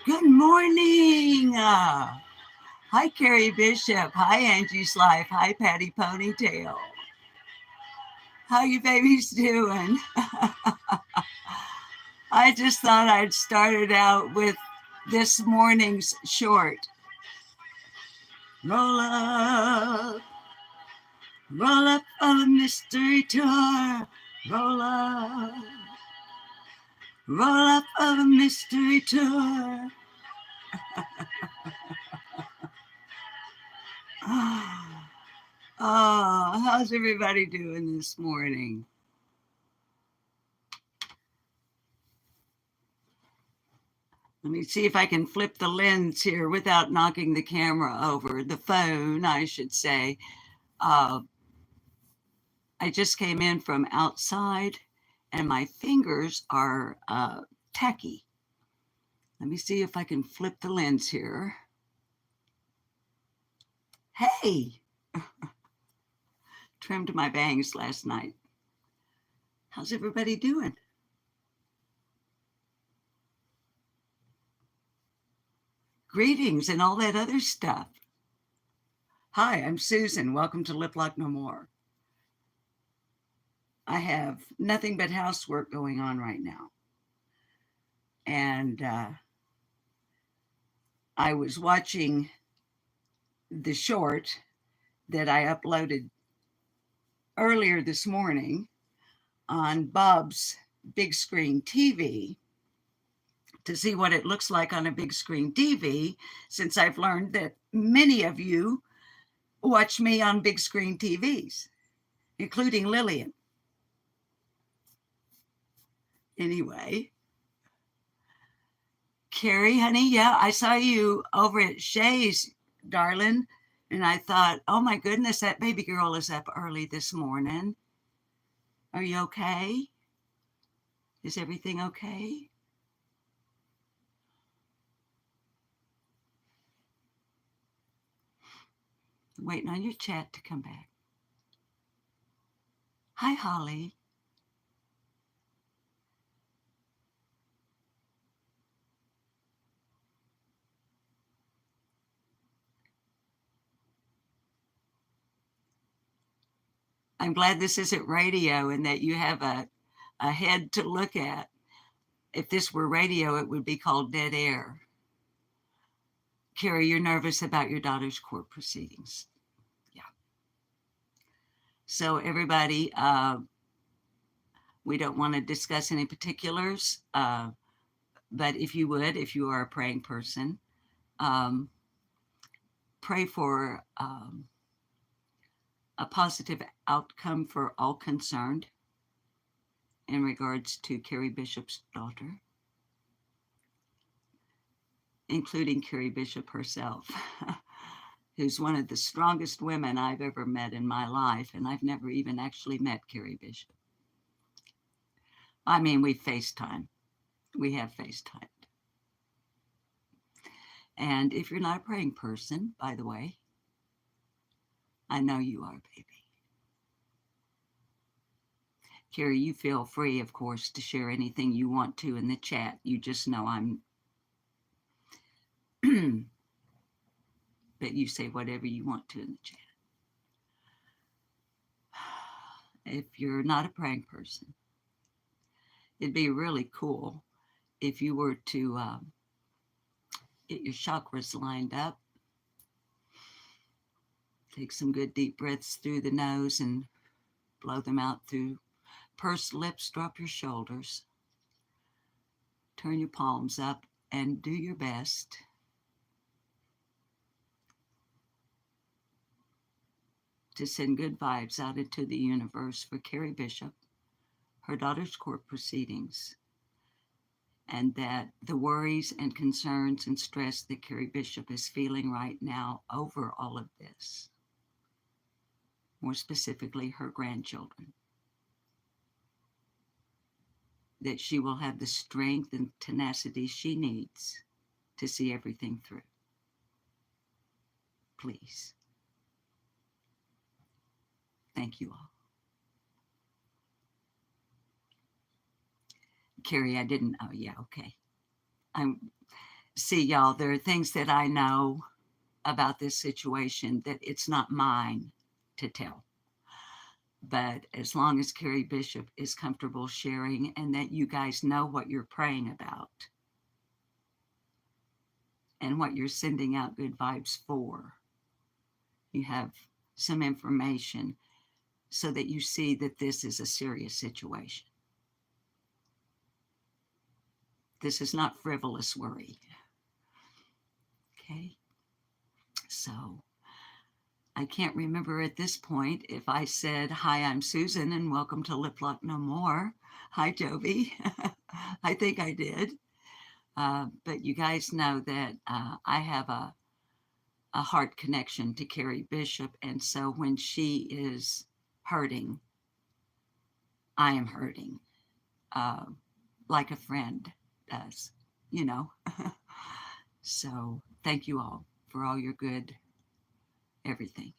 Good morning. Hi, Carrie Bishop. Hi, Angie's Life. Hi, Patty Ponytail. How you babies doing? I just thought I'd start it out with this morning's short. Roll up of a mystery tour. Roll up of a mystery tour. Oh, how's everybody doing this morning? Let me see if I can flip the lens here without knocking the camera over. The phone, I should say. I just came in from outside and my fingers are tacky. Let me see if I can flip the lens here. Hey! Trimmed my bangs last night. How's everybody doing? Greetings and all that other stuff. Hi, I'm Susan. Welcome to Lip Lock No More. I have nothing but housework going on right now. And I was watching the short that I uploaded earlier this morning on Bob's big screen TV to see what it looks like on a big screen TV, since I've learned that many of you watch me on big screen TVs, including Lillian. Anyway, Carrie, honey, yeah, I saw you over at Shay's, darling, and I thought, oh my goodness, that baby girl is up early this morning. Are you okay? Is everything okay? Waiting on your chat to come back. Hi, Holly. I'm glad this isn't radio and that you have a head to look at. If this were radio, it would be called dead air. Carrie, you're nervous about your daughter's court proceedings. Yeah. So everybody, we don't want to discuss any particulars, but if you would, if you are a praying person, pray for a positive outcome for all concerned in regards to Carrie Bishop's daughter, including Carrie Bishop herself, who's one of the strongest women I've ever met in my life, and I've never even actually met Carrie Bishop. I mean, we FaceTime. We have FaceTimed. And if you're not a praying person, by the way, I know you are, baby. Carrie, you feel free, of course, to share anything you want to in the chat. You just know I'm but you say whatever you want to in the chat. If you're not a praying person, it'd be really cool if you were to get your chakras lined up. Take some good deep breaths through the nose and blow them out through pursed lips. Drop your shoulders. Turn your palms up and do your best to send good vibes out into the universe for Carrie Bishop, her daughter's court proceedings, and that the worries and concerns and stress that Carrie Bishop is feeling right now over all of this, more specifically her grandchildren, that she will have the strength and tenacity she needs to see everything through. Please. Thank you all. Carrie, I didn't, oh yeah, okay. see, y'all, there are things that I know about this situation that it's not mine to tell. But as long as Carrie Bishop is comfortable sharing and that you guys know what you're praying about and what you're sending out good vibes for, you have some information so that you see that this is a serious situation. This is not frivolous worry. Okay. So I can't remember at this point if I said, hi, I'm Susan and welcome to Lip Lock No More. Hi, Jovi. I think I did. But you guys know that I have a heart connection to Carrie Bishop. And so when she is hurting, I am hurting, like a friend does, you know. So thank you all for all your good everything.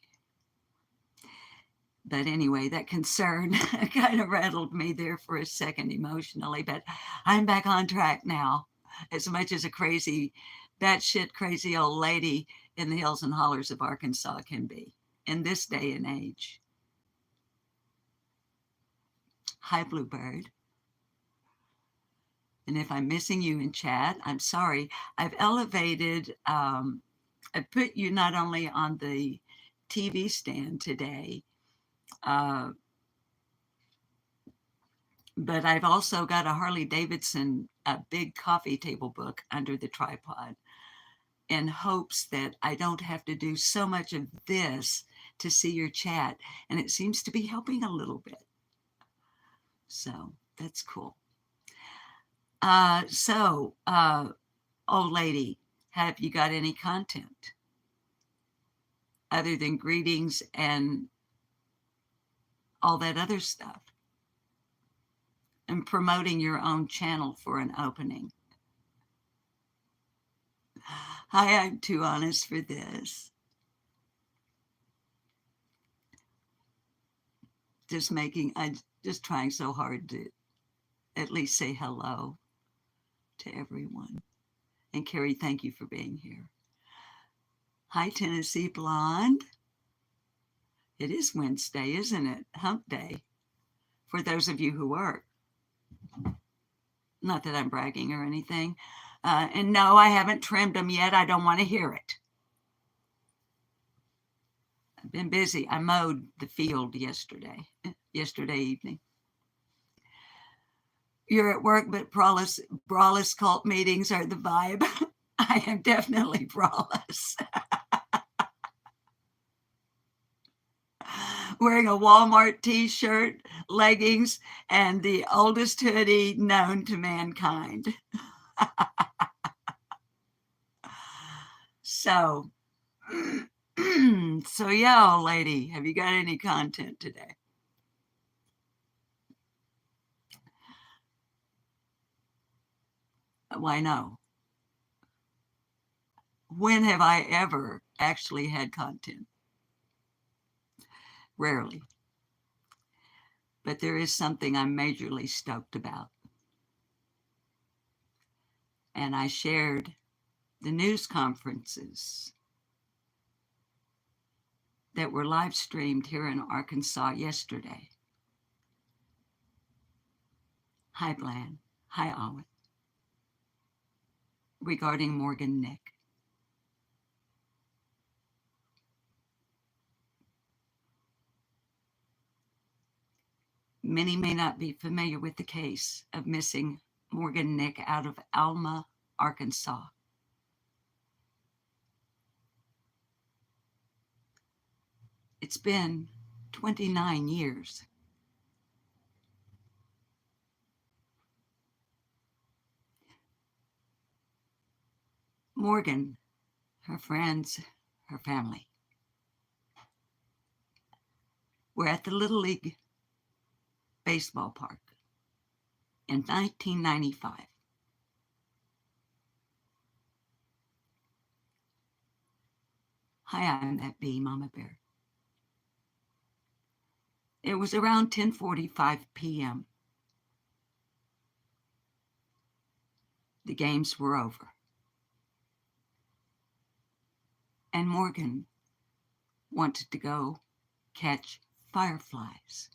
But anyway, that concern kind of rattled me there for a second emotionally, but I'm back on track now. As much as a crazy, batshit crazy old lady in the hills and hollers of Arkansas can be in this day and age. Hi, Bluebird. And if I'm missing you in chat, I'm sorry. I've elevated, I put you not only on the TV stand today, but I've also got a Harley Davidson, a big coffee table book under the tripod in hopes that I don't have to do so much of this to see your chat. And it seems to be helping a little bit. So that's cool. Old lady, have you got any content other than greetings and all that other stuff? And promoting your own channel for an opening. Hi, I'm too honest for this. I'm just trying so hard to at least say hello to everyone. And Carrie, thank you for being here. Hi, Tennessee Blonde. It is Wednesday, isn't it? Hump day. For those of you who work. Not that I'm bragging or anything. And no, I haven't trimmed them yet. I don't want to hear it. I've been busy. I mowed the field yesterday evening. You're at work, but braless cult meetings are the vibe. I am definitely braless. Wearing a Walmart t-shirt, leggings, and the oldest hoodie known to mankind. So yeah, old lady, have you got any content today? Why no? When have I ever actually had content? Rarely. But there is something I'm majorly stoked about. And I shared the news conferences that were live streamed here in Arkansas yesterday. Hi, Bland. Hi, Owen. Regarding Morgan Nick. Many may not be familiar with the case of missing Morgan Nick out of Alma, Arkansas. It's been 29 years. Morgan, her friends, her family were at the Little League baseball park in 1995. Hi, I'm that bee, Mama Bear. It was around 10:45 p.m. The games were over. And Morgan wanted to go catch fireflies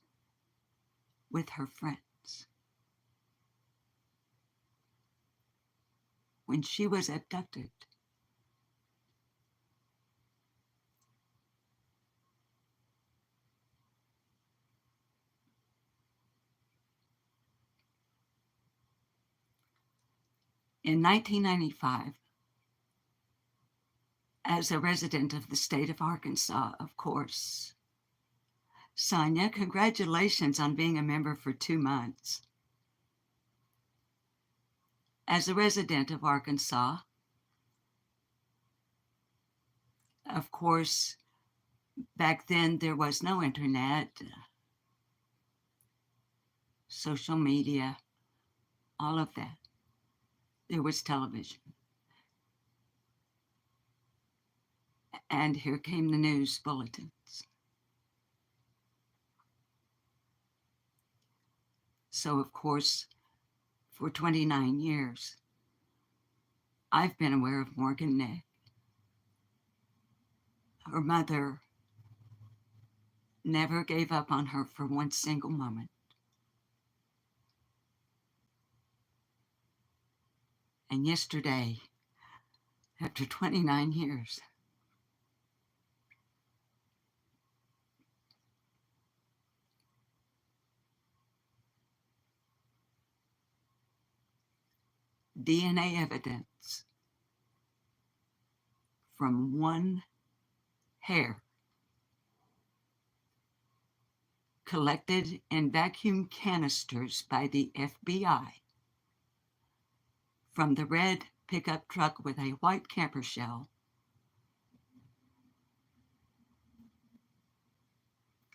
with her friends. When she was abducted, in 1995, as a resident of the state of Arkansas, of course. Sonia, congratulations on being a member for 2 months. As a resident of Arkansas, of course, back then there was no internet, social media, all of that. There was television. And here came the news bulletins. So, of course, for 29 years, I've been aware of Morgan Nick. Her mother never gave up on her for one single moment. And yesterday, after 29 years, DNA evidence from one hair collected in vacuum canisters by the FBI from the red pickup truck with a white camper shell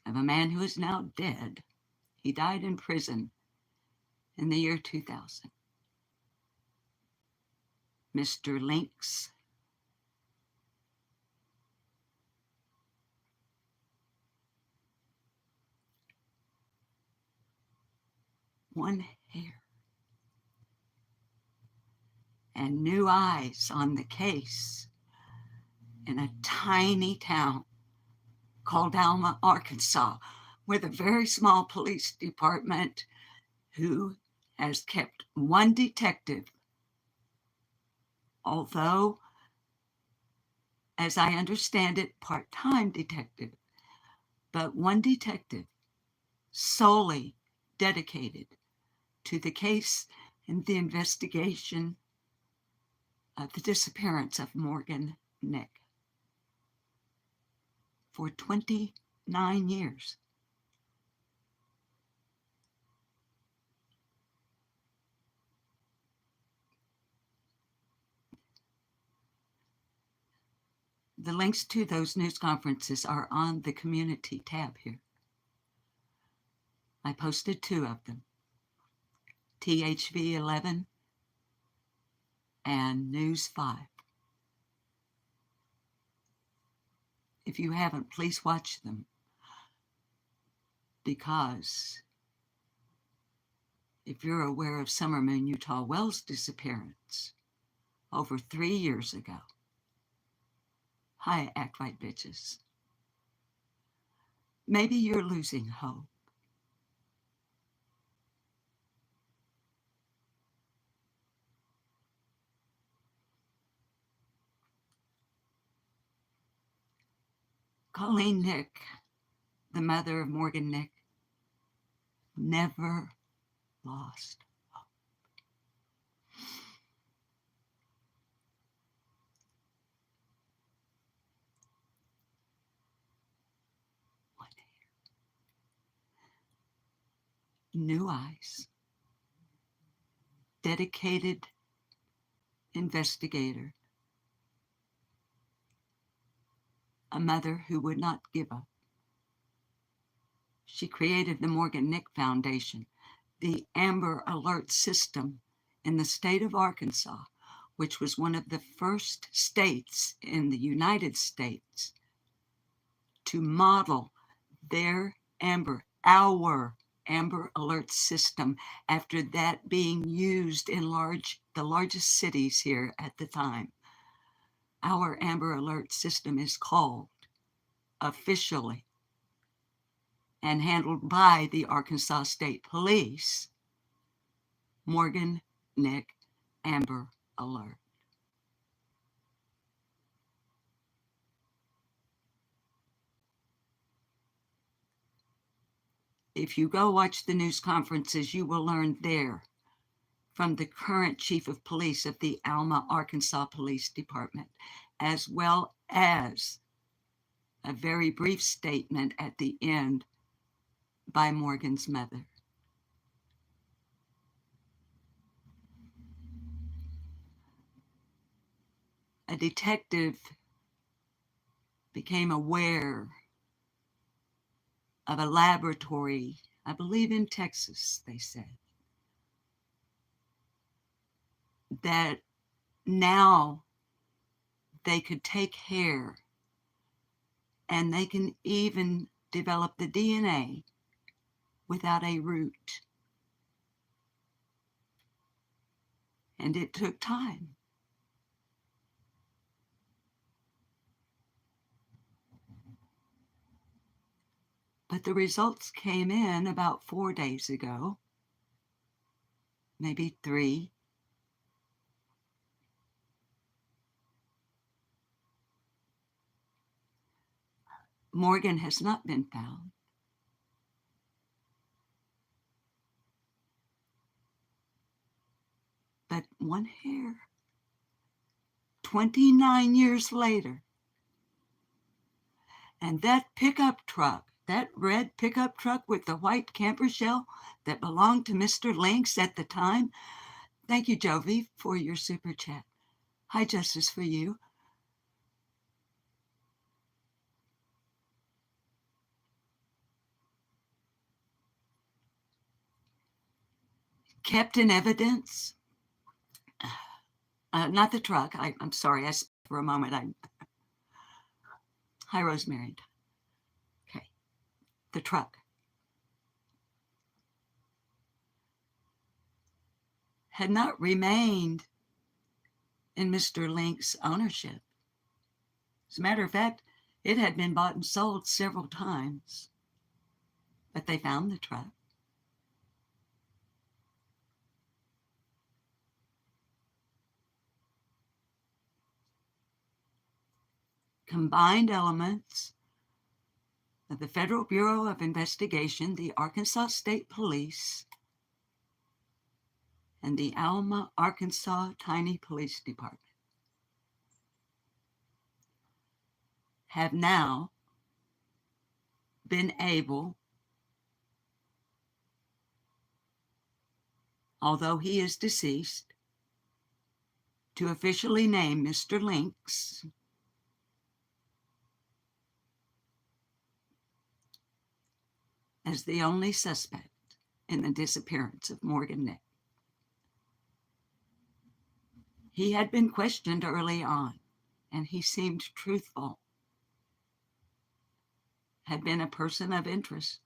of a man who is now dead. He died in prison in the year 2000. Mr. Lynx. One hair. And new eyes on the case in a tiny town called Alma, Arkansas, with a very small police department who has kept one detective, although, as I understand it, part-time detective, but one detective solely dedicated to the case and the investigation of the disappearance of Morgan Nick for 29 years. The links to those news conferences are on the community tab here. I posted 2 of them, THV 11 and News 5. If you haven't, please watch them, because if you're aware of Summer Moon Utah Wells' disappearance over 3 years ago, hi, Act Right Bitches, maybe you're losing hope. Colleen Nick, the mother of Morgan Nick, never lost hope. One hair. New eyes. Dedicated investigator. A mother who would not give up. She created the Morgan Nick Foundation, the Amber Alert system in the state of Arkansas, which was one of the first states in the United States to model our Amber Alert system after that being used in the largest cities here at the time. Our Amber Alert system is called officially and handled by the Arkansas State Police, Morgan Nick Amber Alert. If you go watch the news conferences, you will learn there from the current chief of police of the Alma, Arkansas Police Department, as well as a very brief statement at the end by Morgan's mother. A detective became aware of a laboratory, I believe in Texas, they said, that now they could take hair and they can even develop the DNA without a root. And it took time. But the results came in about 4 days ago, maybe 3. Morgan has not been found. But one hair, 29 years later, and that pickup truck, that red pickup truck with the white camper shell that belonged to Mr. Lynx at the time. Thank you, Jovi, for your super chat. Hi, Justice, for you. Kept in evidence. Not the truck. I'm sorry. I for a moment. Hi, Rosemary. Okay. The truck. Had not remained in Mr. Link's ownership. As a matter of fact, it had been bought and sold several times, but they found the truck. Combined elements of the Federal Bureau of Investigation, the Arkansas State Police, and the Alma, Arkansas Tiny Police Department have now been able, although he is deceased, to officially name Mr. Lynx as the only suspect in the disappearance of Morgan Nick. He had been questioned early on, and he seemed truthful, had been a person of interest,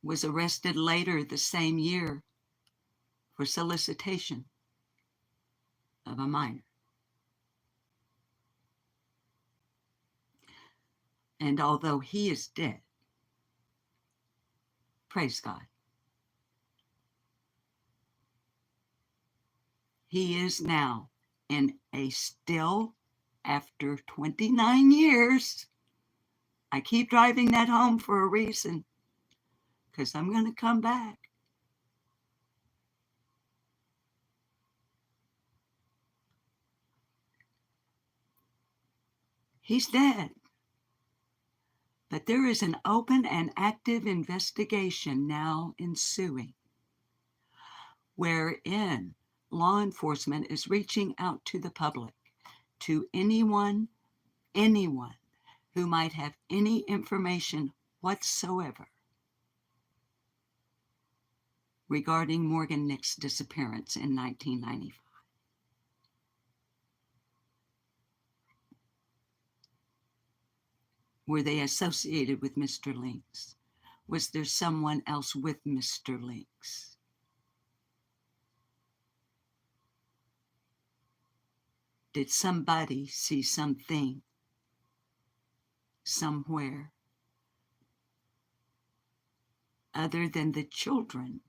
was arrested later the same year for solicitation of a minor. And although he is dead, praise God, he is now in a still, after 29 years, I keep driving that home for a reason, because I'm going to come back. He's dead. But there is an open and active investigation now ensuing, wherein law enforcement is reaching out to the public, to anyone who might have any information whatsoever regarding Morgan Nick's disappearance in 1995. Were they associated with Mr. Lynx? Was there someone else with Mr. Lynx? Did somebody see something somewhere other than the children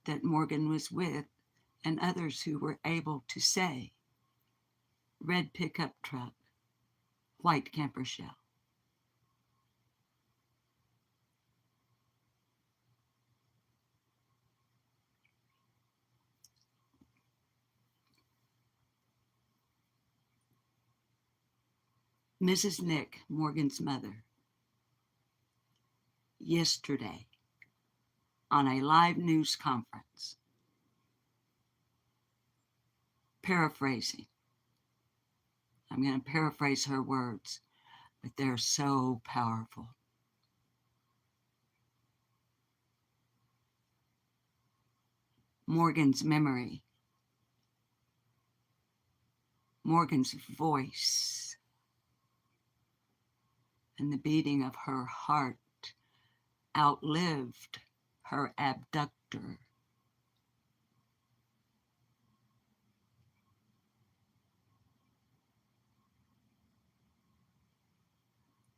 that Morgan was with and others who were able to say, red pickup truck, white camper shell? Mrs. Nick, Morgan's mother, yesterday on a live news conference, paraphrasing. I'm going to paraphrase her words, but they're so powerful. Morgan's memory, Morgan's voice, and the beating of her heart outlived her abductor.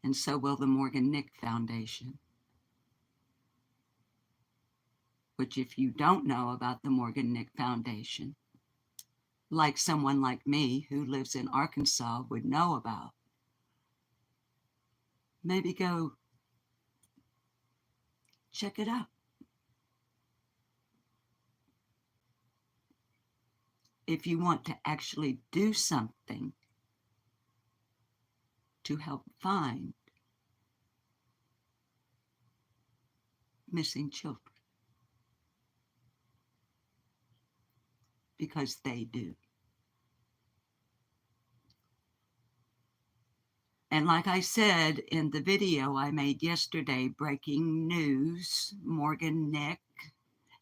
And so will the Morgan Nick Foundation, which, if you don't know about the Morgan Nick Foundation, like someone like me who lives in Arkansas would know about, maybe go check it out. If you want to actually do something to help find missing children, because they do. And like I said in the video I made yesterday, breaking news, Morgan Nick,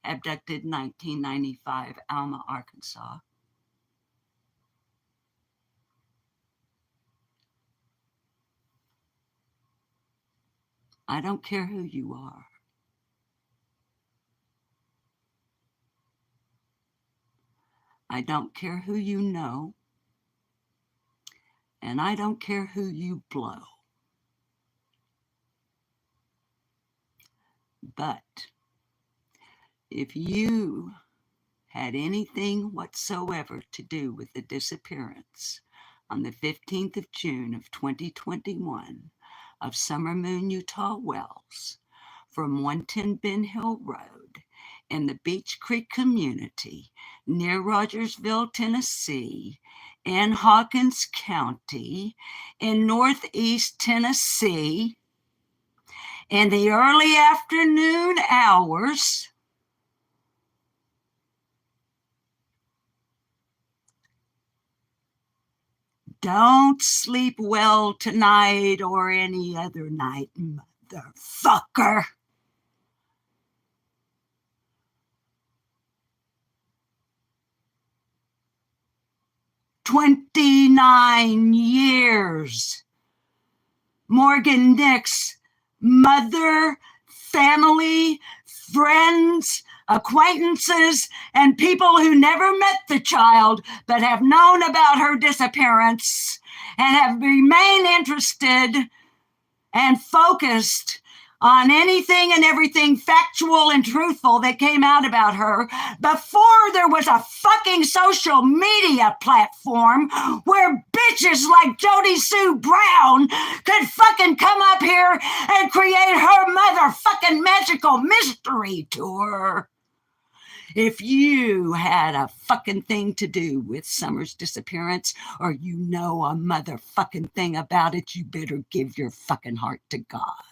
abducted 1995, Alma, Arkansas. I don't care who you are. I don't care who you know. And I don't care who you blow. But if you had anything whatsoever to do with the disappearance on the 15th of June of 2021 of Summer Moon Utah Wells from 110 Ben Hill Road in the Beech Creek community near Rogersville, Tennessee, in Hawkins County, in Northeast Tennessee, in the early afternoon hours, don't sleep well tonight or any other night, motherfucker. "29 years. Morgan Nick's mother, family, friends, acquaintances, and people who never met the child but have known about her disappearance and have remained interested and focused on anything and everything factual and truthful that came out about her before there was a fucking social media platform where bitches like Jody Sue Brown could fucking come up here and create her motherfucking magical mystery tour. If you had a fucking thing to do with Summer's disappearance, or you know a motherfucking thing about it, you better give your fucking heart to God.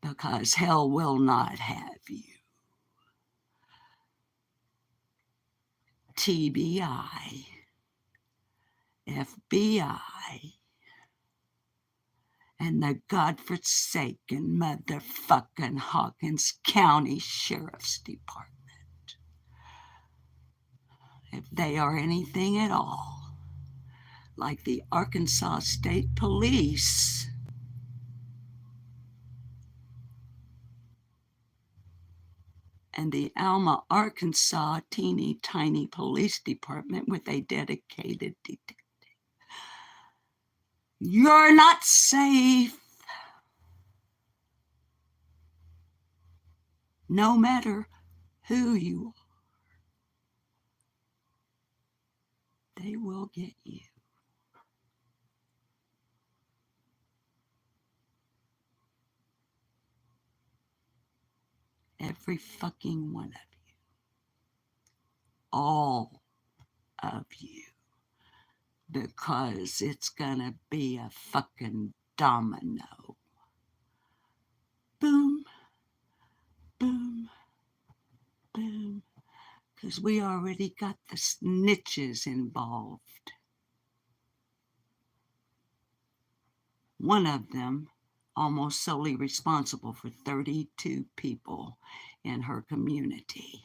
Because hell will not have you. TBI, FBI, and the godforsaken motherfucking Hawkins County Sheriff's Department. If they are anything at all like the Arkansas State Police, and the Alma, Arkansas teeny tiny police department with a dedicated detective. You're not safe. No matter who you are, they will get you. Every fucking one of you. All of you. Because it's gonna be a fucking domino. Boom, boom, boom. Because we already got the snitches involved. One of them almost solely responsible for 32 people in her community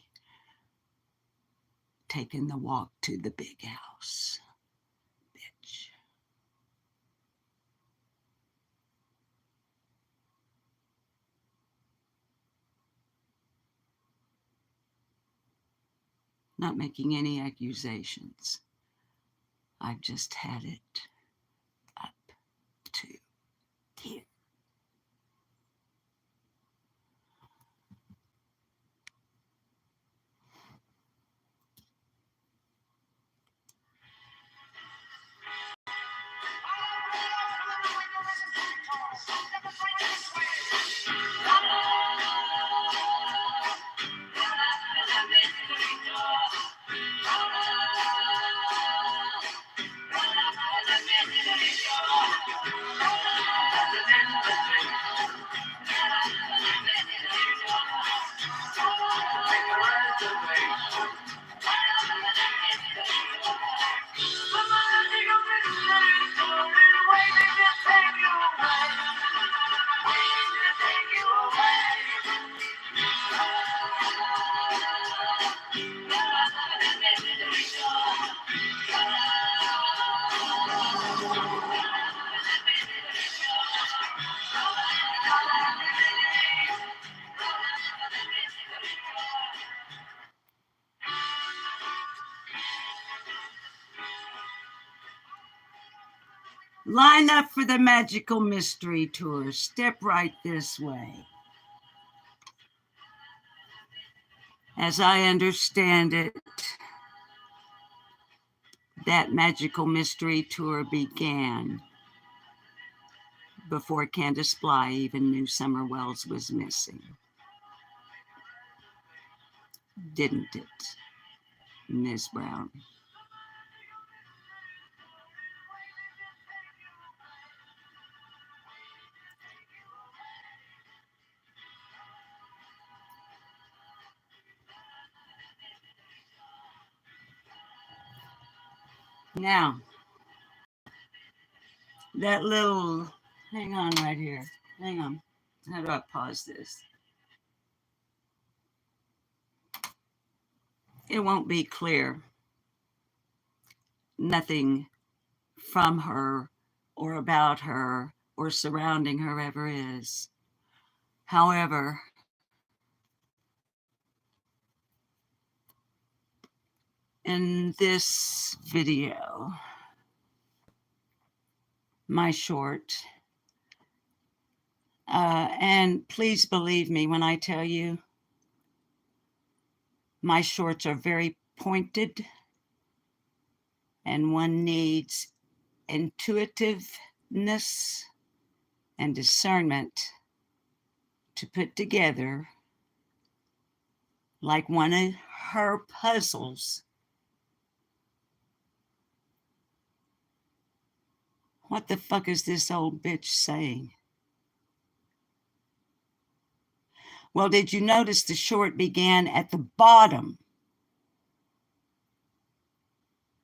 taking the walk to the big house. Bitch. Not making any accusations. I've just had it up to here. Line up for the Magical Mystery Tour. Step right this way. As I understand it, that Magical Mystery Tour began before Candace Bly even knew Summer Wells was missing. Didn't it, Ms. Brown? Now, that little, hang on right here. Hang on. How do I pause this? It won't be clear. Nothing from her or about her or surrounding her ever is. However, in this video, my short, and please believe me when I tell you, my shorts are very pointed and one needs intuitiveness and discernment to put together like one of her puzzles. What the fuck is this old bitch saying? Well, did you notice the short began at the bottom?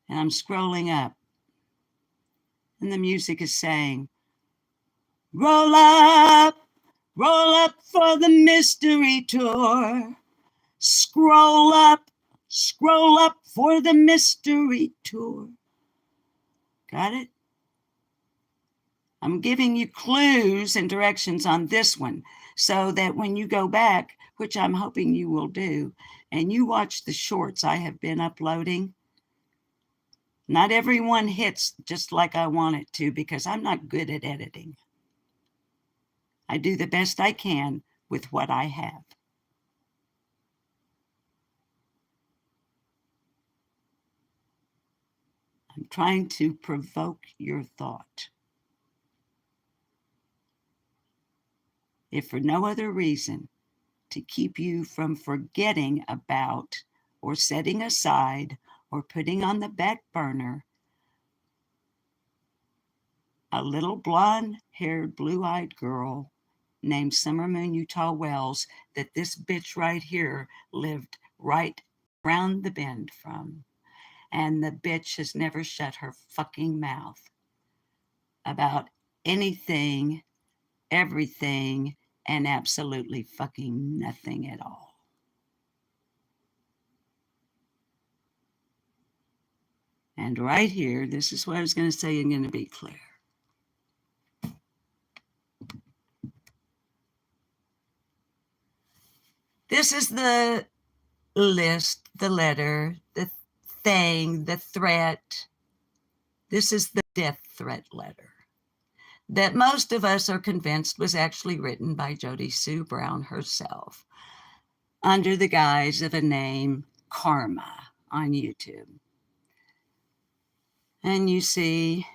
And I'm scrolling up. And the music is saying, roll up for the mystery tour. Scroll up for the mystery tour. Got it? I'm giving you clues and directions on this one so that when you go back, which I'm hoping you will do, and you watch the shorts I have been uploading, not everyone hits just like I want it to because I'm not good at editing. I do the best I can with what I have. I'm trying to provoke your thought. If for no other reason, to keep you from forgetting about or setting aside or putting on the back burner a little blonde-haired, blue-eyed girl named Summer Moon Utah Wells that this bitch right here lived right round the bend from. And the bitch has never shut her fucking mouth about anything, everything, and absolutely fucking nothing at all. And right here, this is what I was going to say and going to be clear. This is the list, the letter, the thing, the threat. This is the death threat letter that most of us are convinced was actually written by Jody Sue Brown herself under the guise of a name Karma on YouTube. And you see,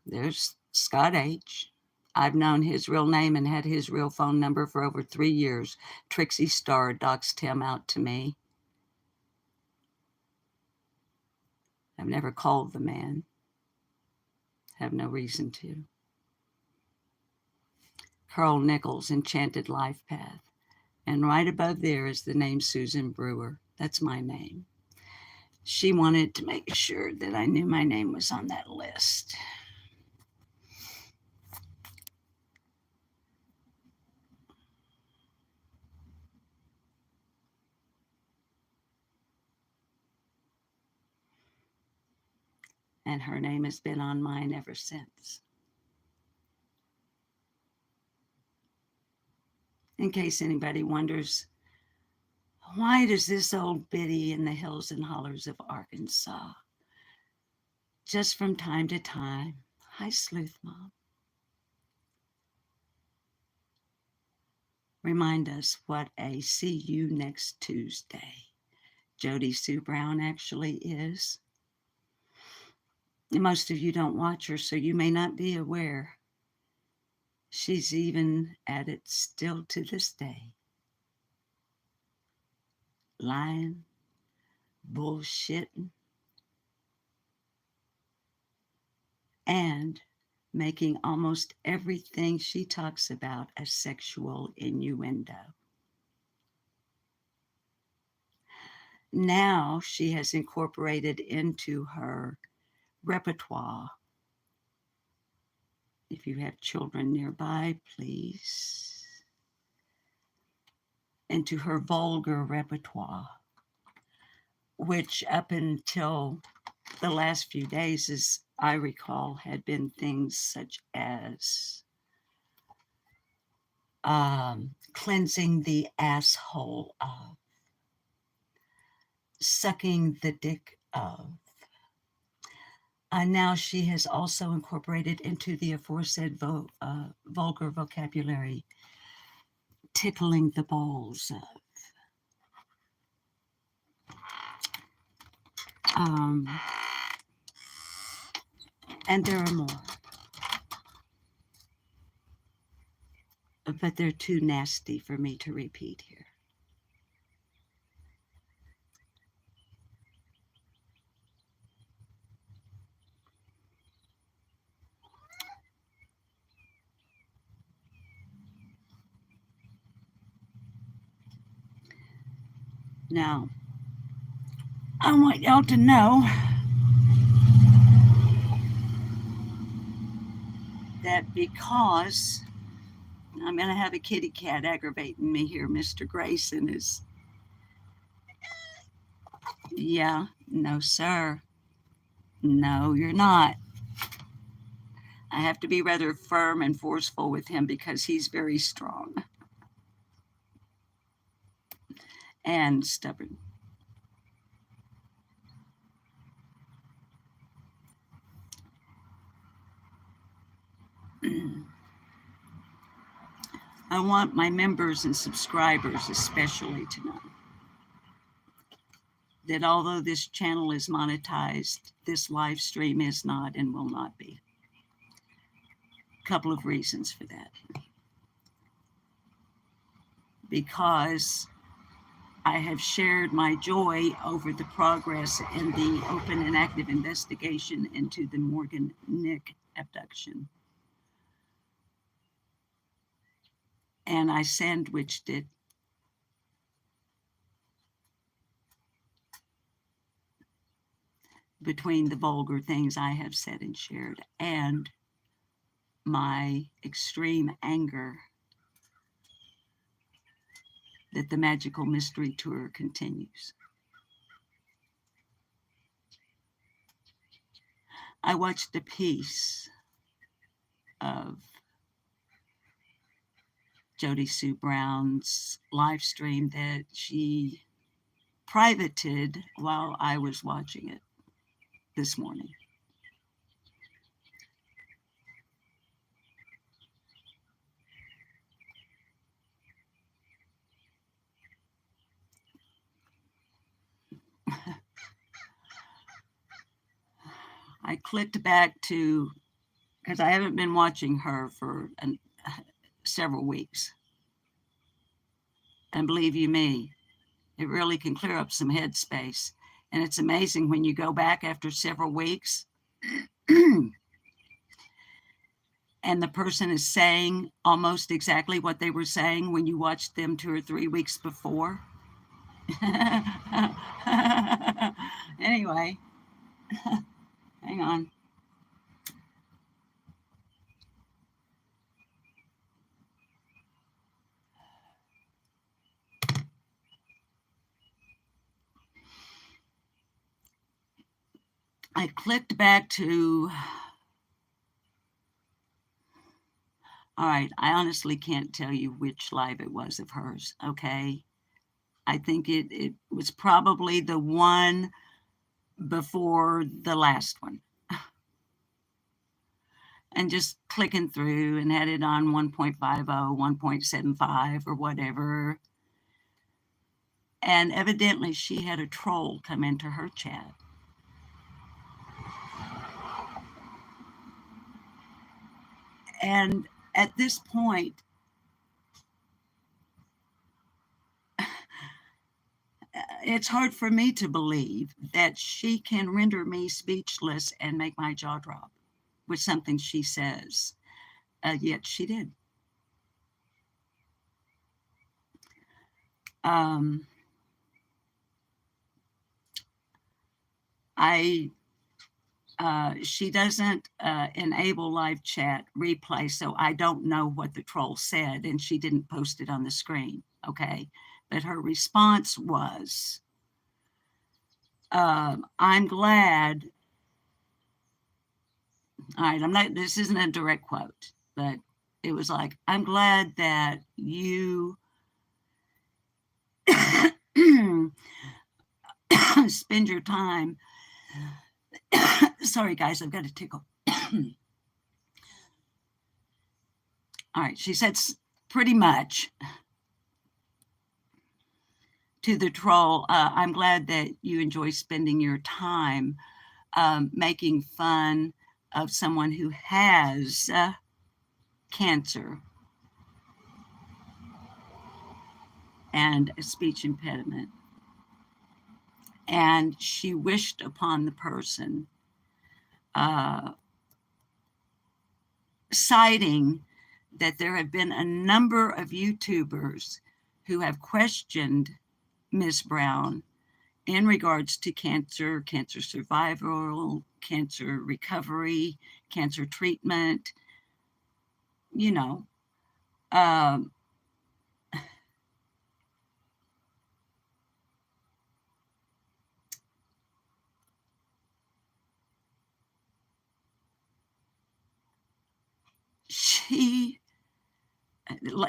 there's Scott H. I've known his real name and had his real phone number for over 3 years. Trixie Starr doxed him out to me. I've never called the man. Have no reason to. Carl Nichols, Enchanted Life Path. And right above there is the name Susan Brewer. That's my name. She wanted to make sure that I knew my name was on that list. And her name has been on mine ever since. In case anybody wonders, why does this old biddy in the hills and hollers of Arkansas, just from time to time, hi Sleuth Mom, remind us what a see you next Tuesday Jody Sue Brown actually is? Most of you don't watch her, so you may not be aware. She's even at it still to this day. Lying, bullshitting, and making almost everything she talks about a sexual innuendo. Now she has incorporated into her repertoire. If you have children nearby, please. Into her vulgar repertoire, which up until the last few days, as I recall, had been things such as cleansing the asshole of, sucking the dick of. Now she has also incorporated into the aforesaid vulgar vocabulary, tickling the balls of. And there are more. But they're too nasty for me to repeat here. Now, I want y'all to know that because I'm going to have a kitty cat aggravating me here, Mr. Grayson is, yeah, no, sir. No, you're not. I have to be rather firm and forceful with him because he's very strong. and stubborn. I want my members and subscribers especially to know that although this channel is monetized, this live stream is not and will not be. A couple of reasons for that. Because I have shared my joy over the progress in the open and active investigation into the Morgan Nick abduction. And I sandwiched it between the vulgar things I have said and shared and my extreme anger that the Magical Mystery Tour continues. I watched a piece of Jody Sue Brown's live stream that she privated while I was watching it this morning. I clicked back to, because I haven't been watching her for several weeks. And believe you me, it really can clear up some headspace. And it's amazing when you go back after several weeks and the person is saying almost exactly what they were saying when you watched them 2 or 3 weeks before. Anyway, hang on. I clicked back to, all right, I honestly can't tell you which live it was of hers, okay? I think it was probably the one before the last one. And just clicking through and had it on 1.50, 1.75 or whatever. And evidently she had a troll come into her chat. And at this point, it's hard for me to believe that she can render me speechless and make my jaw drop with something she says. Yet she did. She doesn't enable live chat replay, so I don't know what the troll said, and she didn't post it on the screen, okay? But her response was, I'm glad, all right, this isn't a direct quote, but it was like, I'm glad that you spend your time. Sorry, guys, I've got a tickle. All right, she said pretty much to the troll, I'm glad that you enjoy spending your time making fun of someone who has cancer and a speech impediment. And she wished upon the person, citing that there have been a number of YouTubers who have questioned Ms. Brown in regards to cancer, cancer survival, cancer recovery, cancer treatment, you know. She,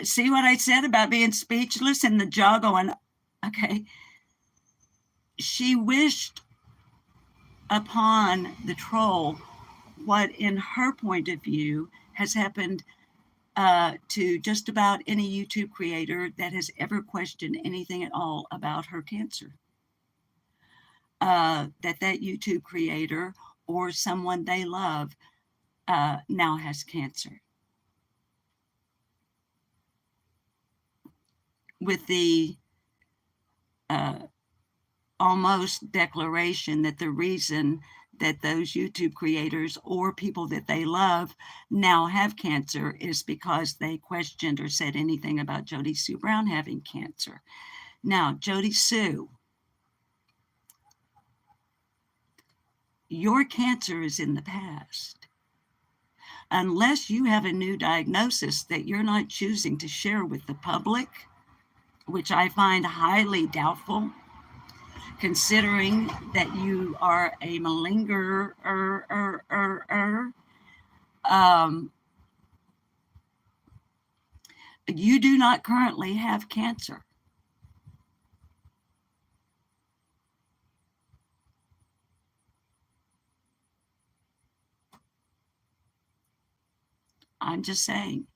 see what I said about being speechless and the jaw going, Okay. She wished upon the troll what, in her point of view, has happened to just about any YouTube creator that has ever questioned anything at all about her cancer. That YouTube creator or someone they love now has cancer. With the almost declaration that the reason that those YouTube creators or people that they love now have cancer is because they questioned or said anything about Jody Sue Brown having cancer. Now, Jody Sue, your cancer is in the past. Unless you have a new diagnosis that you're not choosing to share with the public, which I find highly doubtful, considering that you are a malingerer, you do not currently have cancer. I'm just saying.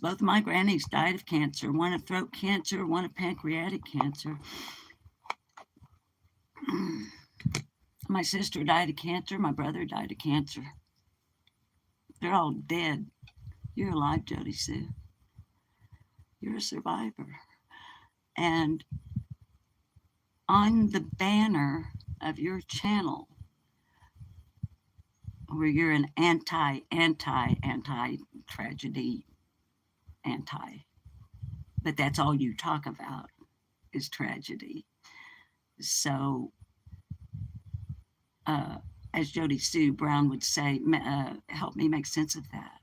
Both my grannies died of cancer, one of throat cancer, one of pancreatic cancer. My sister died of cancer, my brother died of cancer. They're all dead. You're alive, Jody Sue. You're a survivor. And on the banner of your channel, where you're an anti-tragedy, but that's all you talk about is tragedy. So, as Jody Sue Brown would say, help me make sense of that.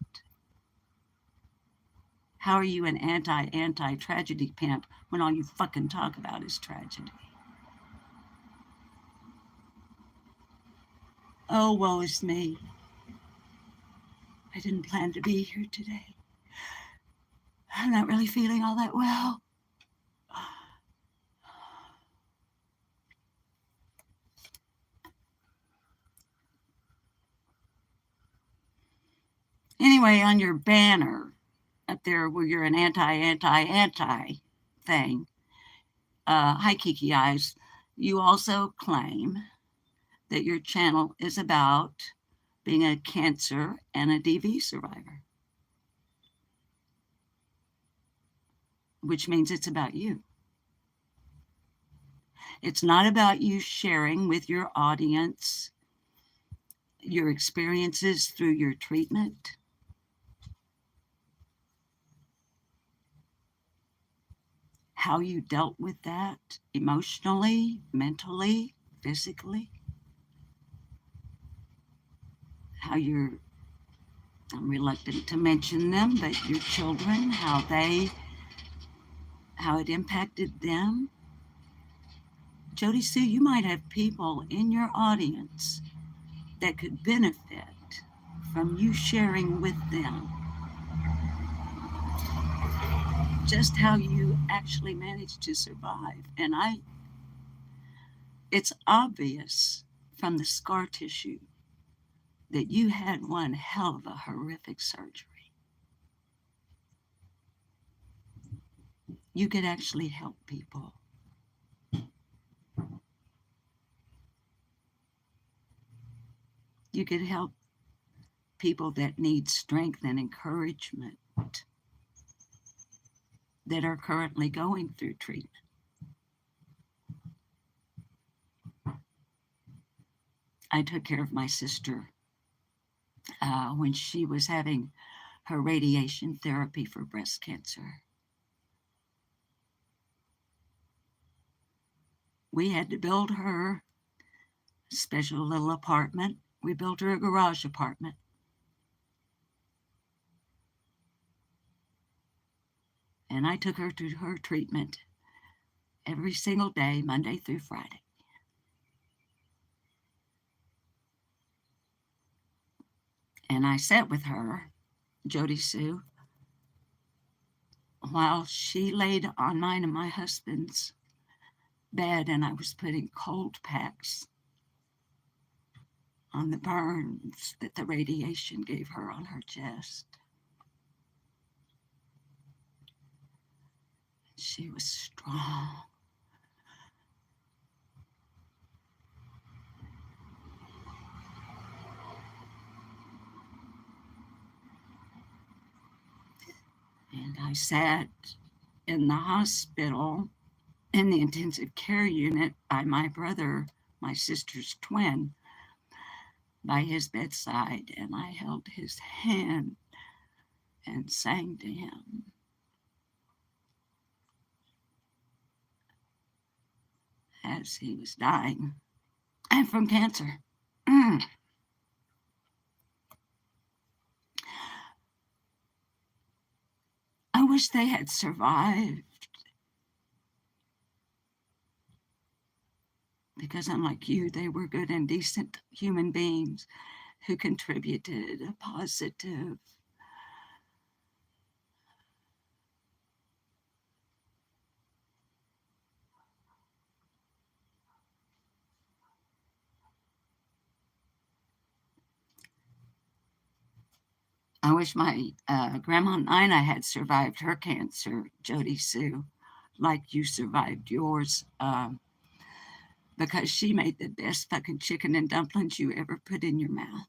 How are you an anti-tragedy pimp when all you fucking talk about is tragedy? Oh, woe is me. I didn't plan to be here today. I'm not really feeling all that well. Anyway, on your banner up there where you're an anti thing, hi Kiki Eyes, you also claim that your channel is about being a cancer and a DV survivor, which means it's about you. It's not about you sharing with your audience your experiences through your treatment. How you dealt with that emotionally, mentally, physically. How you're, I'm reluctant to mention them, but your children, how it impacted them. Jody Sue, you might have people in your audience that could benefit from you sharing with them just how you actually managed to survive. And it's obvious from the scar tissue that you had one hell of a horrific surgery. You could actually help people. You could help people that need strength and encouragement that are currently going through treatment. I took care of my sister when she was having her radiation therapy for breast cancer. We had to build her a special little apartment. We built her a garage apartment. And I took her to her treatment every single day, Monday through Friday. And I sat with her, Jody Sue, while she laid on mine and my husband's bed, and I was putting cold packs on the burns that the radiation gave her on her chest. She was strong. And I sat in the hospital in the intensive care unit by my brother, my sister's twin, by his bedside, and I held his hand and sang to him as he was dying, and from cancer. I wish they had survived, because unlike you, they were good and decent human beings who contributed a positive I wish my grandma Nina had survived her cancer, Jody Sue, like you survived yours, because she made the best fucking chicken and dumplings you ever put in your mouth.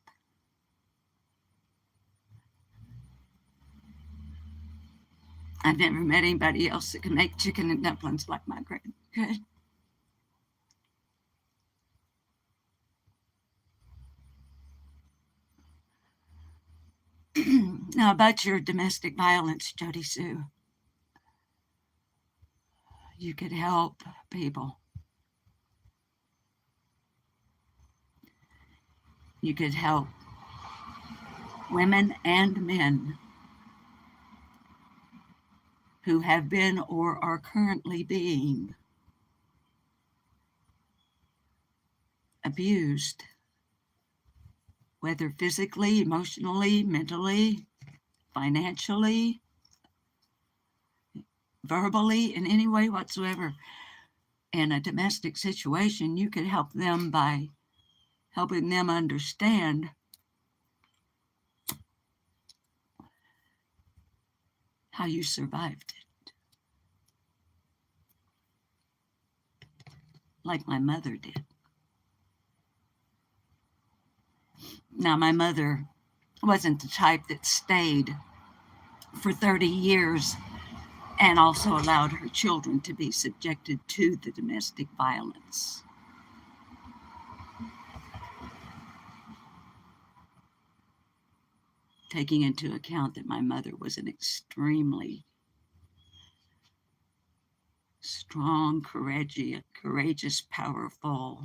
I've never met anybody else that can make chicken and dumplings like my grandma could. Now, about your domestic violence, Jody Sue, you could help people. You could help women and men who have been or are currently being abused, whether physically, emotionally, mentally, financially, verbally, in any way whatsoever. In a domestic situation, you could help them by helping them understand how you survived it, like my mother did. Now, my mother wasn't the type that stayed for 30 years and also allowed her children to be subjected to the domestic violence. Taking into account that my mother was an extremely strong, courageous, powerful,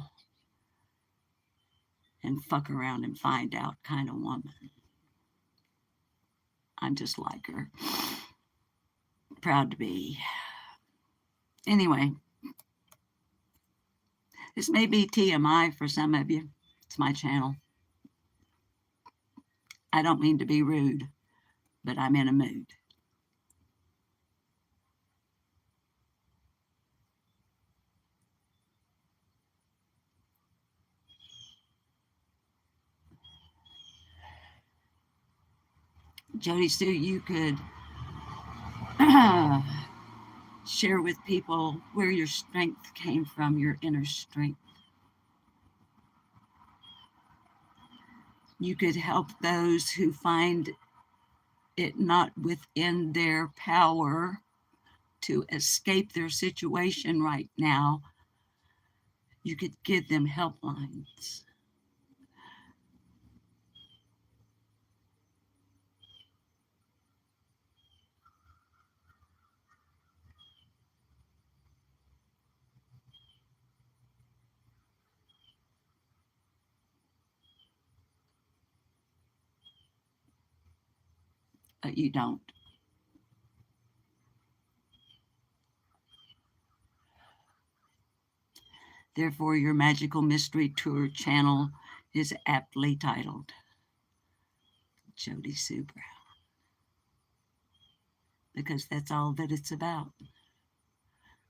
and fuck around and find out kind of woman. I'm just like her. Proud to be. Anyway, this may be TMI for some of you. It's my channel. I don't mean to be rude, but I'm in a mood. Jody Sue, you could share with people where your strength came from, your inner strength. You could help those who find it not within their power to escape their situation right now. You could give them helplines. But you don't. Therefore, your Magical Mystery Tour channel is aptly titled Jody Sue Brown, because that's all that it's about,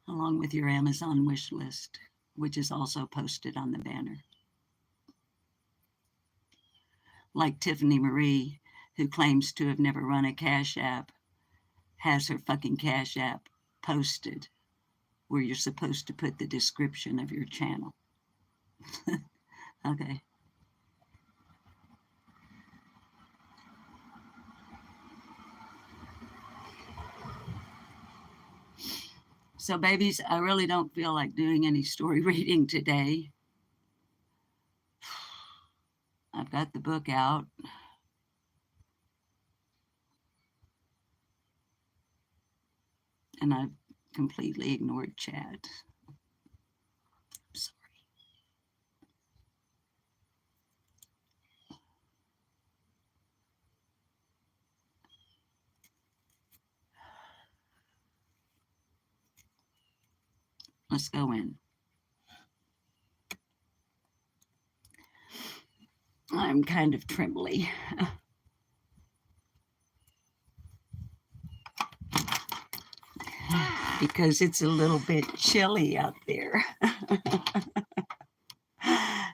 along with your Amazon wish list, which is also posted on the banner. Like Tiffany Marie, who claims to have never run a Cash App, has her fucking Cash App posted where you're supposed to put the description of your channel. Okay. So, babies, I really don't feel like doing any story reading today. I've got the book out. And I've completely ignored Chad. I'm sorry. Let's go in. I'm kind of trembly. Because it's a little bit chilly out there.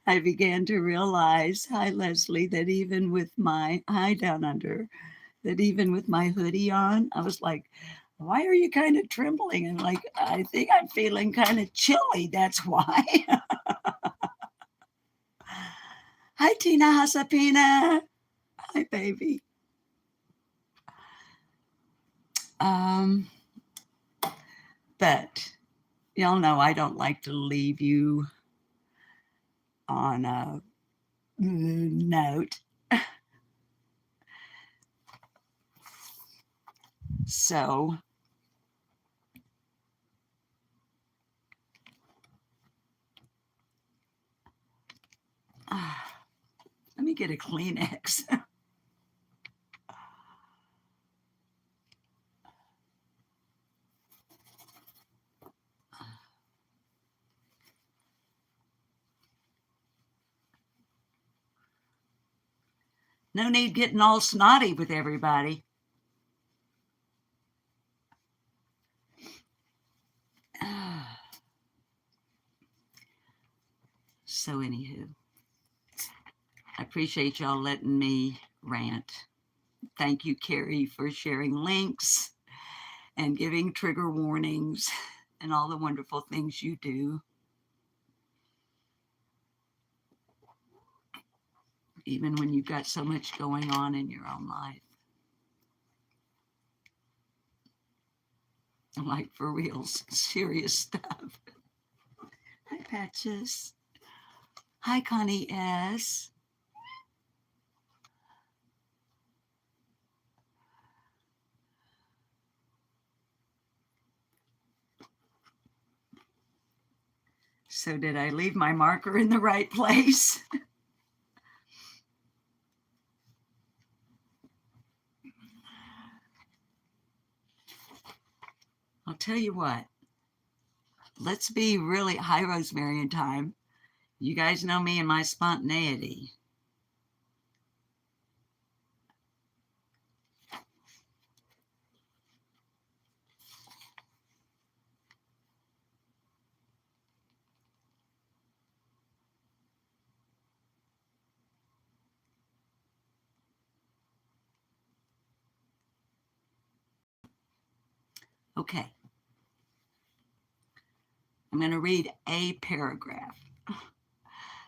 I began to realize, hi Leslie, that even with my hi down under, that even with my hoodie on, I was like, why are you kind of trembling? And like, I think I'm feeling kind of chilly. That's why. Hi, Tina Hasapina. Hi, baby. But y'all know I don't like to leave you on a note. So let me get a Kleenex. No need getting all snotty with everybody. So anywho, I appreciate y'all letting me rant. Thank you, Carrie, for sharing links and giving trigger warnings and all the wonderful things you do. Even when you've got so much going on in your own life. Like for real, serious stuff. Hi, Patches. Hi, Connie S. So did I leave my marker in the right place? I'll tell you what. Let's be really high Rosemary time. You guys know me and my spontaneity. Okay. I'm going to read a paragraph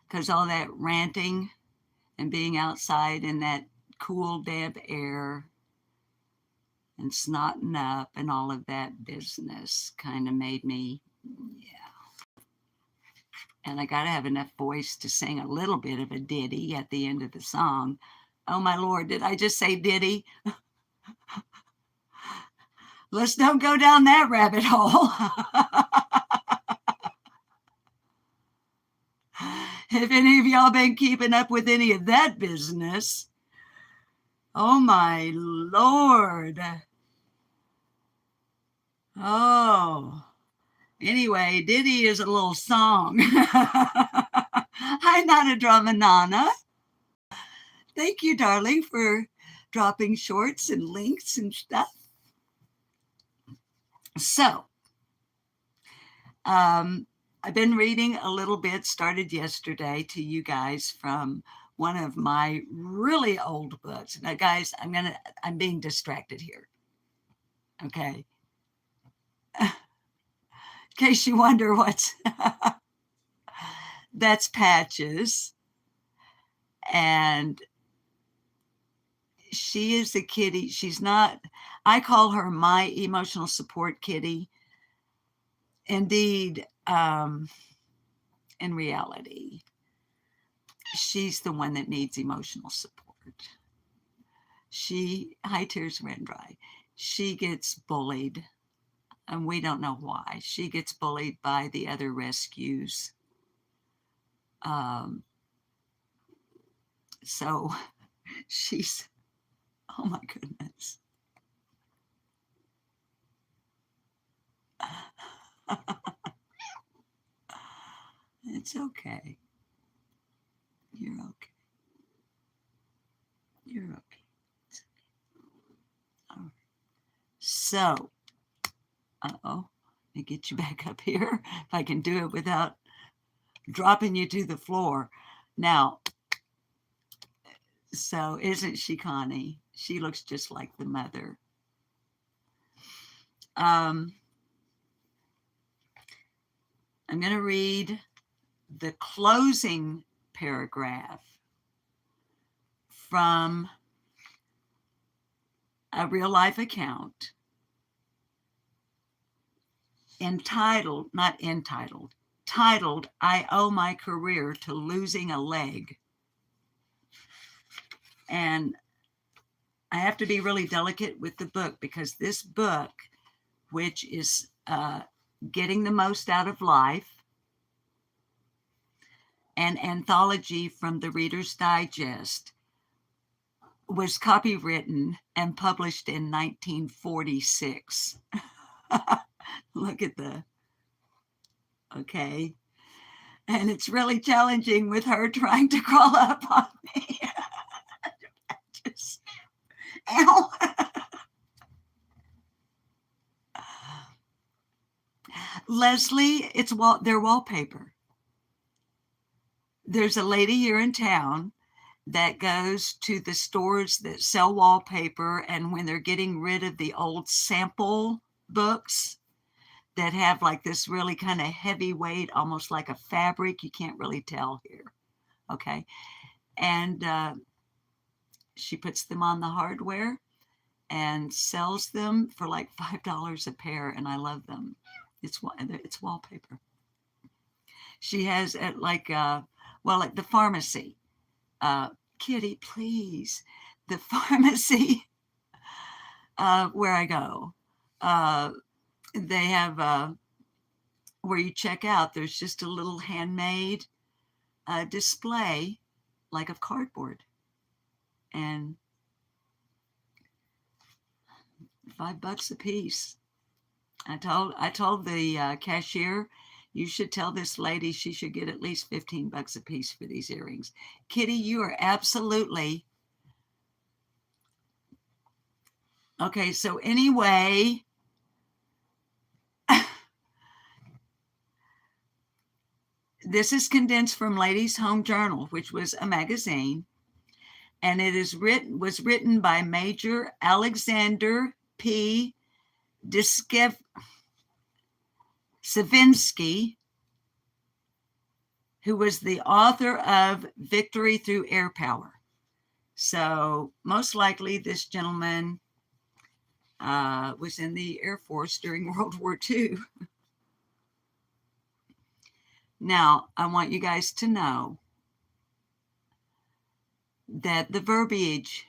because all that ranting and being outside in that cool, damp air and snotting up and all of that business kind of made me, yeah. And I got to have enough voice to sing a little bit of a ditty at the end of the song. Oh, my Lord, did I just say ditty? Let's don't go down that rabbit hole. If any of y'all been keeping up with any of that business, oh my Lord. Oh, Anyway, Ditty is a little song. Hi, Nana Dramanana. Thank you, darling, for dropping shorts and links and stuff. So, I've been reading a little bit, started yesterday, to you guys from one of my really old books. Now, guys, I'm being distracted here. Okay. In case you wonder what's that's Patches. And she is a kitty. She's not, I call her my emotional support kitty. Indeed, in reality, she's the one that needs emotional support. Hi, Tears Ran Dry. She gets bullied, and we don't know why. She gets bullied by the other rescues. So she's, oh my goodness. It's okay. You're okay. You're okay. All right. So, let me get you back up here. If I can do it without dropping you to the floor. Now, so isn't she Connie? She looks just like the mother. I'm going to read the closing paragraph from a real life account titled, I Owe My Career to Losing a Leg. And I have to be really delicate with the book, because this book, which is Getting the Most Out of Life, an anthology from the Reader's Digest, was copywritten and published in 1946. Look at okay. And it's really challenging with her trying to crawl up on me. Just, ow. Leslie, it's their wallpaper. There's a lady here in town that goes to the stores that sell wallpaper, and when they're getting rid of the old sample books that have like this really kind of heavy weight, almost like a fabric, you can't really tell here. Okay. And she puts them on the hardware and sells them for like $5 a pair, and I love them. It's wallpaper. She has at like at the pharmacy. Kitty, please. The pharmacy where I go, they have where you check out, there's just a little handmade display, like of cardboard, and $5 a piece. I told the cashier, you should tell this lady she should get at least $15 a piece for these earrings. Kitty, you are absolutely okay. So anyway, this is condensed from Ladies' Home Journal, which was a magazine, and it was written by Major Alexander P. Savinsky, who was the author of Victory Through Air Power. So most likely this gentleman was in the Air Force during World War II. Now, I want you guys to know that the verbiage,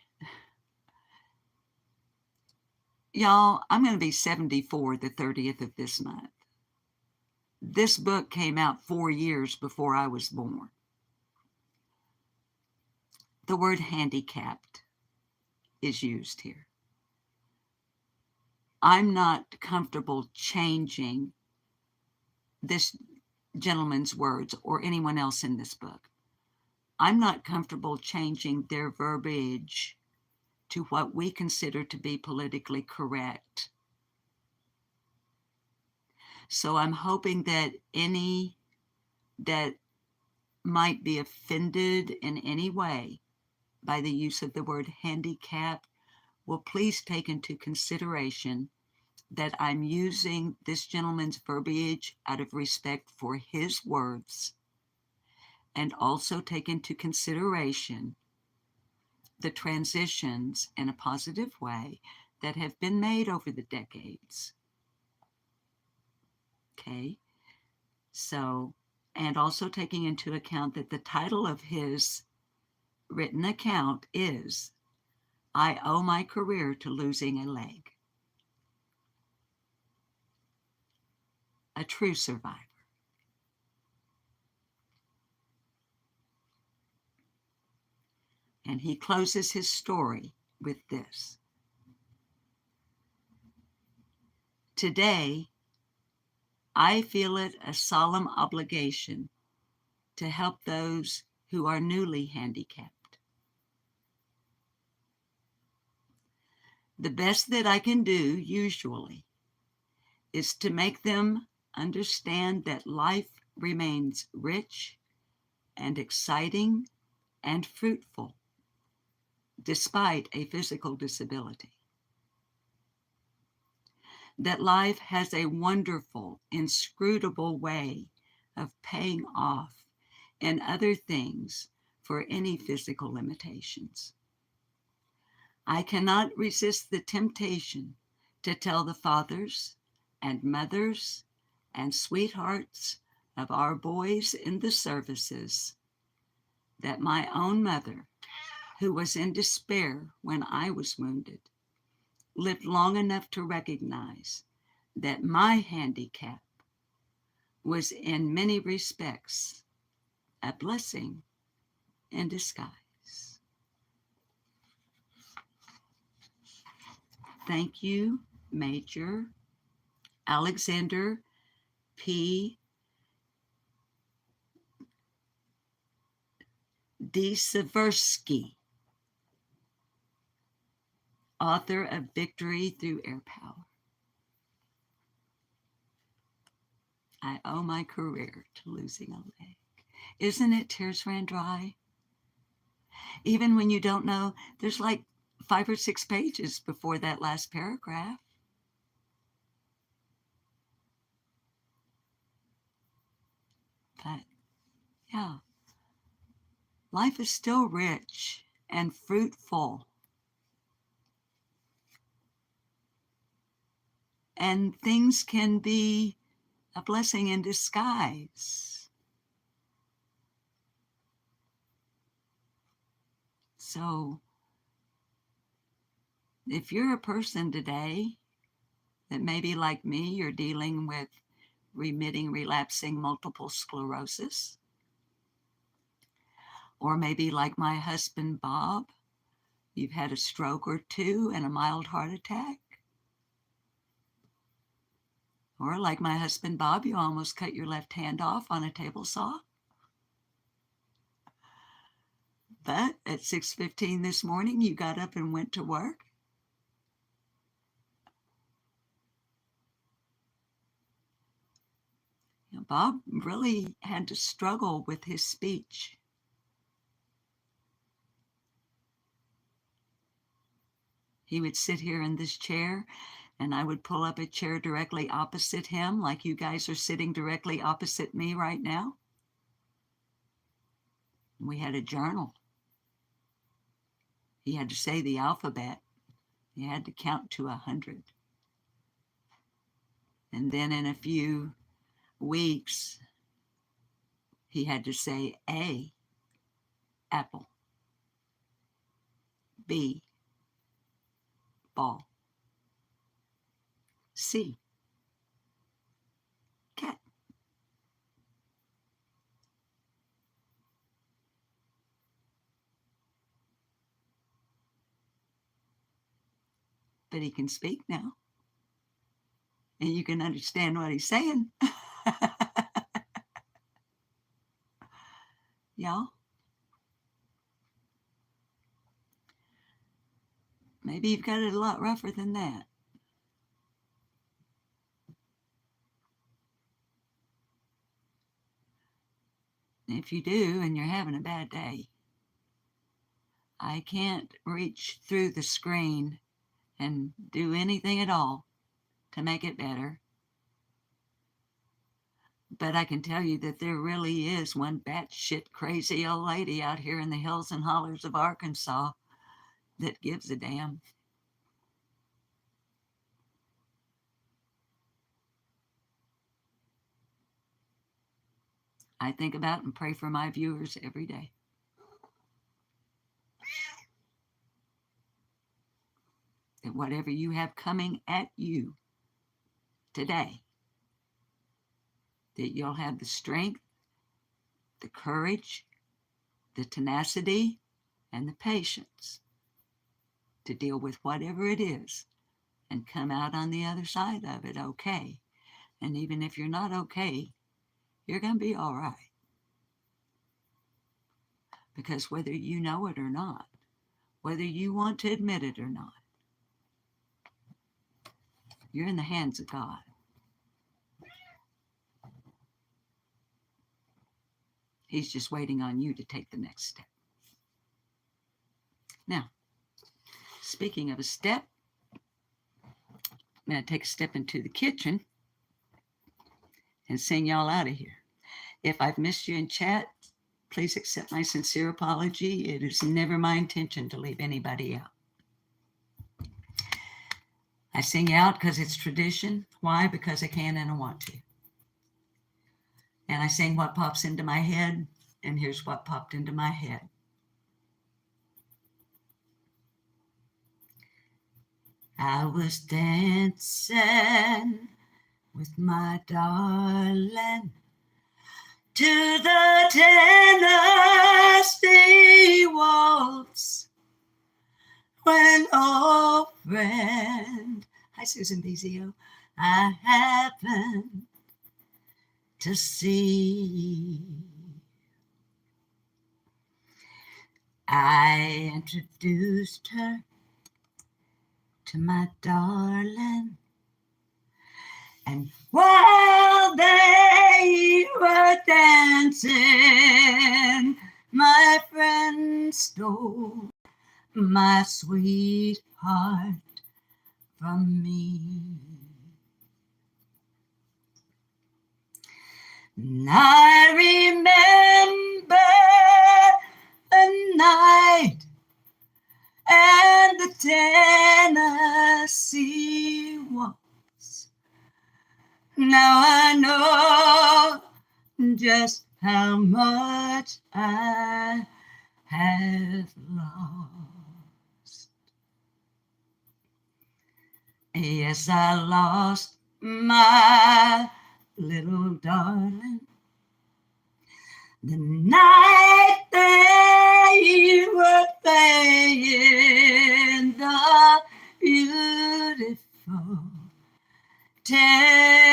y'all, I'm going to be 74 the 30th of this month. This book came out 4 years before I was born. The word handicapped is used here. I'm not comfortable changing this gentleman's words or anyone else in this book. I'm not comfortable changing their verbiage to what we consider to be politically correct. So I'm hoping that any that might be offended in any way by the use of the word handicap will please take into consideration that I'm using this gentleman's verbiage out of respect for his words, and also take into consideration the transitions in a positive way that have been made over the decades. Okay, so, and also taking into account that the title of his written account is I Owe My Career to Losing a Leg. A true survivor. And he closes his story with this. Today, I feel it a solemn obligation to help those who are newly handicapped. The best that I can do, usually, is to make them understand that life remains rich and exciting and fruitful despite a physical disability. That life has a wonderful, inscrutable way of paying off in other things for any physical limitations. I cannot resist the temptation to tell the fathers and mothers and sweethearts of our boys in the services that my own mother, who was in despair when I was wounded, lived long enough to recognize that my handicap was in many respects a blessing in disguise. Thank you, Major Alexander P. Seversky, author of Victory Through Air Power. I owe my career to losing a leg. Isn't it tears ran dry? Even when you don't know, there's like 5 or 6 pages before that last paragraph. But yeah, life is still rich and fruitful. And things can be a blessing in disguise. So if you're a person today that maybe like me, you're dealing with remitting, relapsing multiple sclerosis, or maybe like my husband, Bob, you've had a stroke or two and a mild heart attack. Or like my husband, Bob, you almost cut your left hand off on a table saw. But at 6:15 this morning, you got up and went to work. You know, Bob really had to struggle with his speech. He would sit here in this chair, and I would pull up a chair directly opposite him, like you guys are sitting directly opposite me right now. We had a journal. He had to say the alphabet. He had to count to 100. And then in a few weeks, he had to say A, apple, B, ball, C, cat. But he can speak now. And you can understand what he's saying. y'all. Maybe you've got it a lot rougher than that. If you do and you're having a bad day, I can't reach through the screen and do anything at all to make it better. But I can tell you that there really is one batshit crazy old lady out here in the hills and hollers of Arkansas that gives a damn. I think about and pray for my viewers every day. That whatever you have coming at you today, that you'll have the strength, the courage, the tenacity, and the patience to deal with whatever it is and come out on the other side of it okay. And even if you're not okay, you're going to be all right. Because whether you know it or not, whether you want to admit it or not, you're in the hands of God. He's just waiting on you to take the next step. Now, speaking of a step, I'm going to take a step into the kitchen and sing y'all out of here. If I've missed you in chat, please accept my sincere apology. It is never my intention to leave anybody out. I sing out because it's tradition. Why? Because I can and I want to. And I sing what pops into my head, and here's what popped into my head. I was dancing with my darling to the Tennessee waltz when an old friend, hi Susan Bezio, I happened to see. I introduced her to my darling, and while they were dancing, my friend stole my sweetheart from me. And I remember the night and the Tennessee waltz. Now I know just how much I have lost. Yes, I lost my little darling the night they were playing the beautiful Tennessee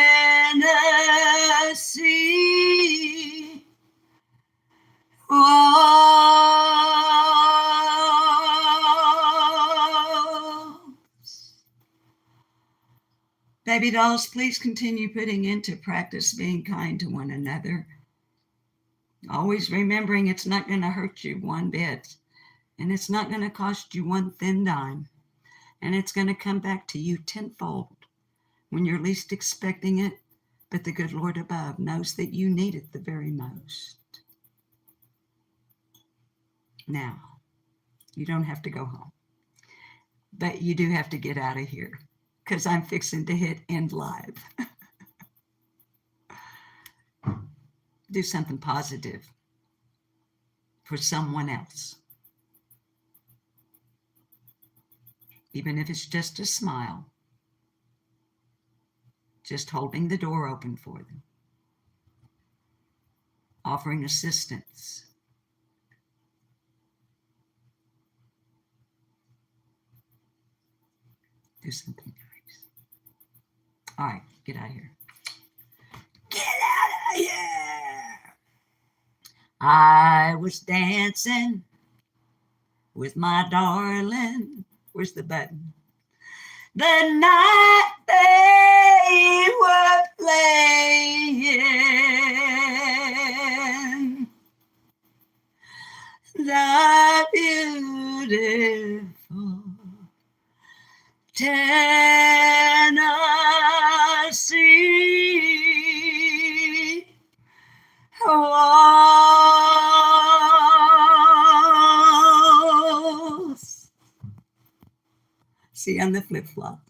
waltz. Baby dolls, please continue putting into practice being kind to one another. Always remembering it's not going to hurt you one bit, and it's not going to cost you one thin dime, and it's going to come back to you tenfold when you're least expecting it, but the good Lord above knows that you need it the very most. Now, you don't have to go home, but you do have to get out of here because I'm fixing to hit end live. Do something positive for someone else. Even if it's just a smile, just holding the door open for them, offering assistance. Do something nice. All right, get out of here. Get out of here! I was dancing with my darling. Where's the button? The night they were playing the beautiful Tennessee waltz. See, on the flip-flop.